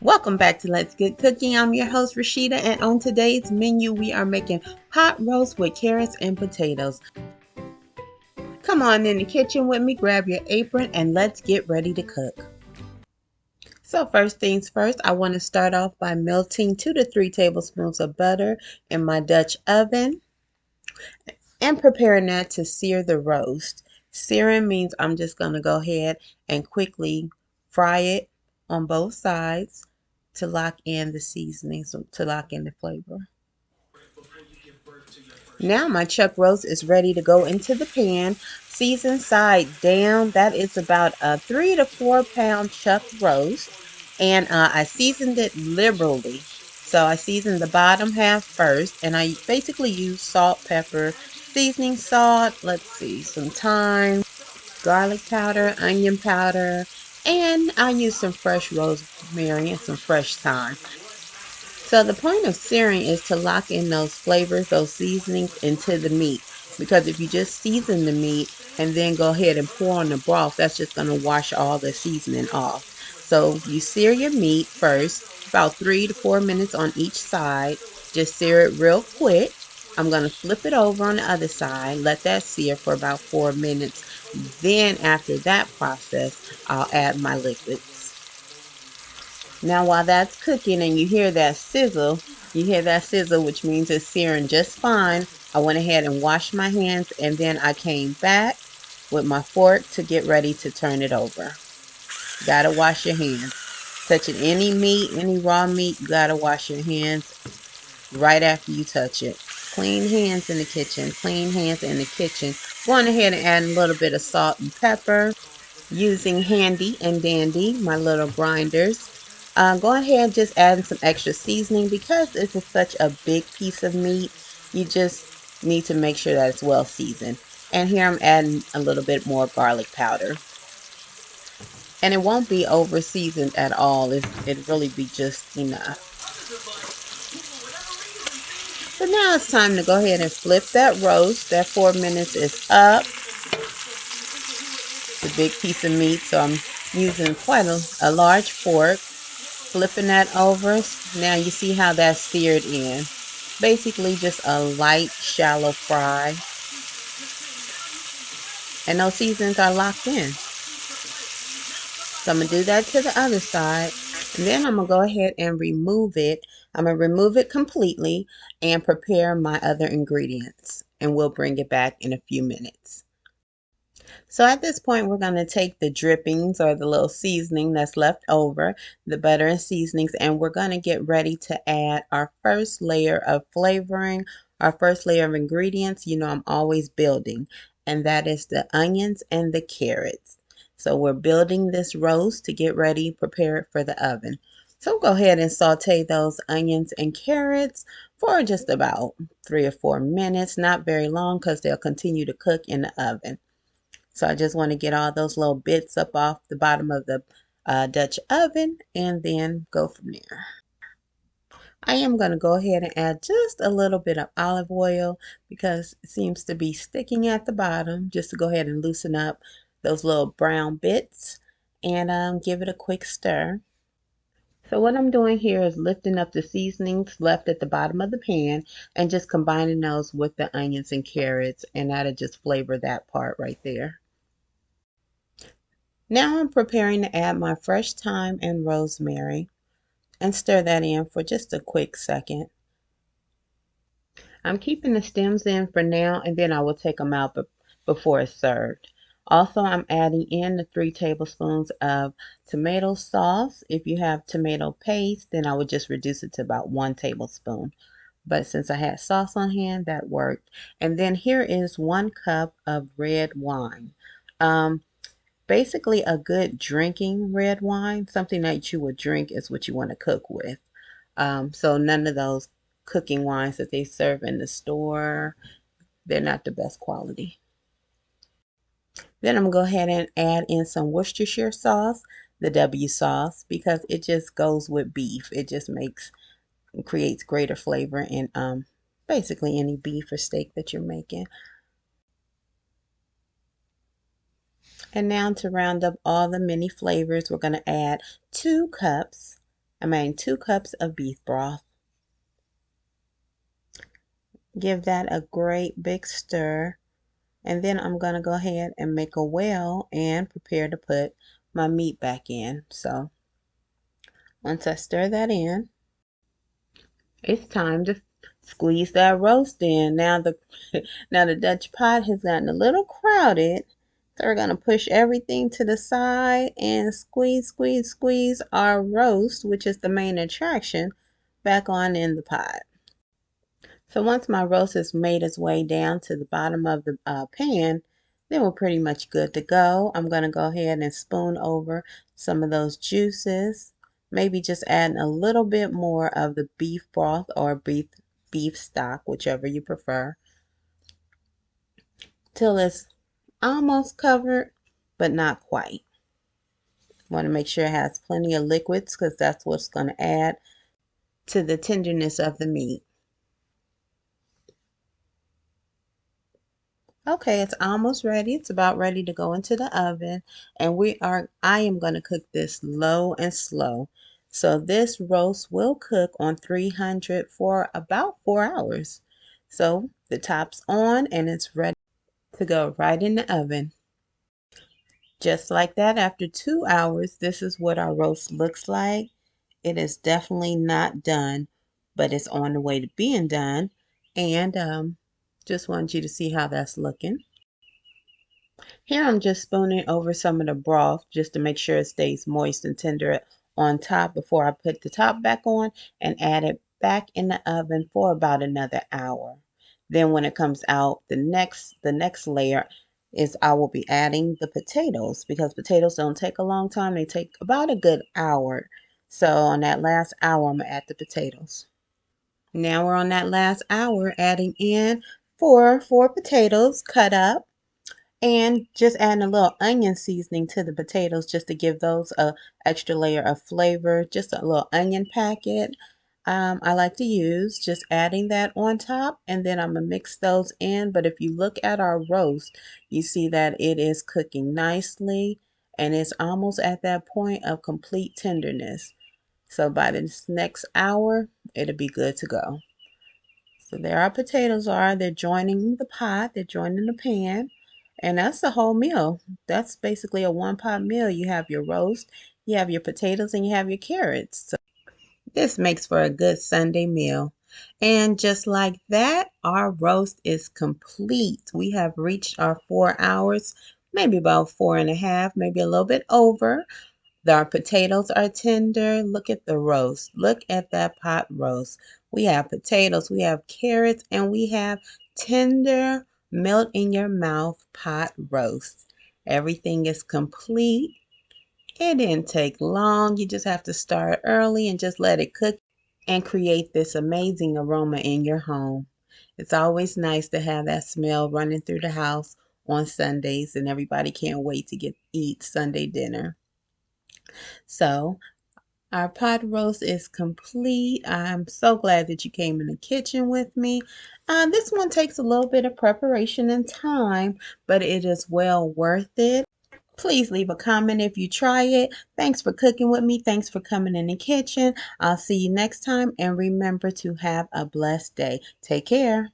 Welcome back to Let's Get Cooking. I'm your host Rashida, and on today's menu we are making hot roast with carrots and potatoes. Come on in the kitchen with me, grab your apron, and let's get ready to cook. So first things first, I want to start off by melting 2 to 3 tablespoons of butter in my Dutch oven and preparing that to sear the roast. Searing means I'm just going to go ahead and quickly fry it on both sides to lock in the seasonings, to lock in the flavor. Now my chuck roast is ready to go into the pan. Season side down. That is about a 3 to 4 pound chuck roast. And I seasoned it liberally. So I seasoned the bottom half first. And I basically used salt, pepper, seasoning salt. Let's see, some thyme, garlic powder, onion powder. And I used some fresh rosemary and some fresh thyme. So the point of searing is to lock in those flavors, those seasonings into the meat. Because if you just season the meat and then go ahead and pour on the broth, that's just going to wash all the seasoning off. So you sear your meat first, about 3 to 4 minutes on each side. Just sear it real quick. I'm going to flip it over on the other side, let that sear for about 4 minutes. Then after that process, I'll add my liquids. Now while that's cooking and you hear that sizzle, which means it's searing just fine. I went ahead and washed my hands and then I came back with my fork to get ready to turn it over. Gotta wash your hands. Touching any meat, any raw meat, you gotta wash your hands right after you touch it. Clean hands in the kitchen, clean hands in the kitchen. Going ahead and add a little bit of salt and pepper using handy and dandy, my little grinders. Go ahead and just add some extra seasoning because this is such a big piece of meat. You just need to make sure that it's well seasoned. And here I'm adding a little bit more garlic powder. And it won't be over seasoned at all. It'll really be just enough. So now it's time to go ahead and flip that roast. That 4 minutes is up. It's a big piece of meat, so I'm using quite a large fork. Flipping that over. Now you see how that's seared in. Basically just a light, shallow fry. And those seasonings are locked in. So I'm going to do that to the other side. And then I'm going to go ahead and remove it. I'm going to remove it completely and prepare my other ingredients. And we'll bring it back in a few minutes. So at this point, we're going to take the drippings or the little seasoning that's left over, the butter and seasonings, and we're going to get ready to add our first layer of flavoring, our first layer of ingredients. You know, I'm always building, and that is the onions and the carrots. So we're building this roast to get ready, prepare it for the oven. So go ahead and saute those onions and carrots for just about 3 or 4 minutes, not very long because they'll continue to cook in the oven. So I just want to get all those little bits up off the bottom of the Dutch oven and then go from there. I am going to go ahead and add just a little bit of olive oil because it seems to be sticking at the bottom, just to go ahead and loosen up those little brown bits and give it a quick stir. So what I'm doing here is lifting up the seasonings left at the bottom of the pan and just combining those with the onions and carrots, and that'll just flavor that part right there. Now I'm preparing to add my fresh thyme and rosemary and stir that in for just a quick second. I'm keeping the stems in for now and then I will take them out before it's served. Also, I'm adding in the 3 tablespoons of tomato sauce. If you have tomato paste, then I would just reduce it to about 1 tablespoon. But since I had sauce on hand, that worked. And then here is 1 cup of red wine. Basically, a good drinking red wine, something that you would drink, is what you want to cook with. So none of those cooking wines that they serve in the store, they're not the best quality. Then I'm going to go ahead and add in some Worcestershire sauce, the W sauce, because it just goes with beef. It just creates greater flavor in basically any beef or steak that you're making. And now to round up all the many flavors, we're going to add 2 cups I mean 2 cups of beef broth. Give that a great big stir. And then I'm going to go ahead and make a well and prepare to put my meat back in. So once I stir that in, it's time to squeeze that roast in. Now the now the Dutch pot has gotten a little crowded. So we're going to push everything to the side and squeeze, squeeze, squeeze our roast, which is the main attraction, back on in the pot. So once my roast has made its way down to the bottom of the pan, then we're pretty much good to go. I'm going to go ahead and spoon over some of those juices, maybe just adding a little bit more of the beef broth or beef stock, whichever you prefer, till it's almost covered, but not quite. Want to make sure it has plenty of liquids because that's what's going to add to the tenderness of the meat. Okay, it's almost ready. It's about ready to go into the oven, and I am going to cook this low and slow. So this roast will cook on 300 for about 4 hours. So the top's on and it's ready to go right in the oven. Just like that, after 2 hours, this is what our roast looks like. It is definitely not done, but it's on the way to being done. And just wanted you to see how that's looking. Here I'm just spooning over some of the broth just to make sure it stays moist and tender on top before I put the top back on and add it back in the oven for about another hour. Then when it comes out, the next layer is I will be adding the potatoes because potatoes don't take a long time. They take about a good hour. So on that last hour, I'm going to add the potatoes. Now we're on that last hour adding in four potatoes cut up and just adding a little onion seasoning to the potatoes just to give those a extra layer of flavor. Just a little onion packet I like to use. Just adding that on top, and then I'm going to mix those in. But if you look at our roast, you see that it is cooking nicely and it's almost at that point of complete tenderness. So by this next hour, it'll be good to go. So there our potatoes are. They're joining the pot. They're joining the pan. And that's the whole meal. That's basically a one pot meal. You have your roast, you have your potatoes, and you have your carrots. So this makes for a good Sunday meal. And just like that, our roast is complete. We have reached our 4 hours, maybe about 4.5, maybe a little bit over. Our potatoes are tender. Look at the roast. Look at that pot roast. We have potatoes, we have carrots, and we have tender, melt in your mouth pot roast. Everything is complete. It didn't take long. You just have to start early and just let it cook and create this amazing aroma in your home. It's always nice to have that smell running through the house on Sundays, and everybody can't wait to eat Sunday dinner. So our pot roast is complete. I'm so glad that you came in the kitchen with me. This one takes a little bit of preparation and time, but it is well worth it. Please leave a comment if you try it. Thanks for cooking with me. Thanks for coming in the kitchen. I'll see you next time, and remember to have a blessed day. Take care.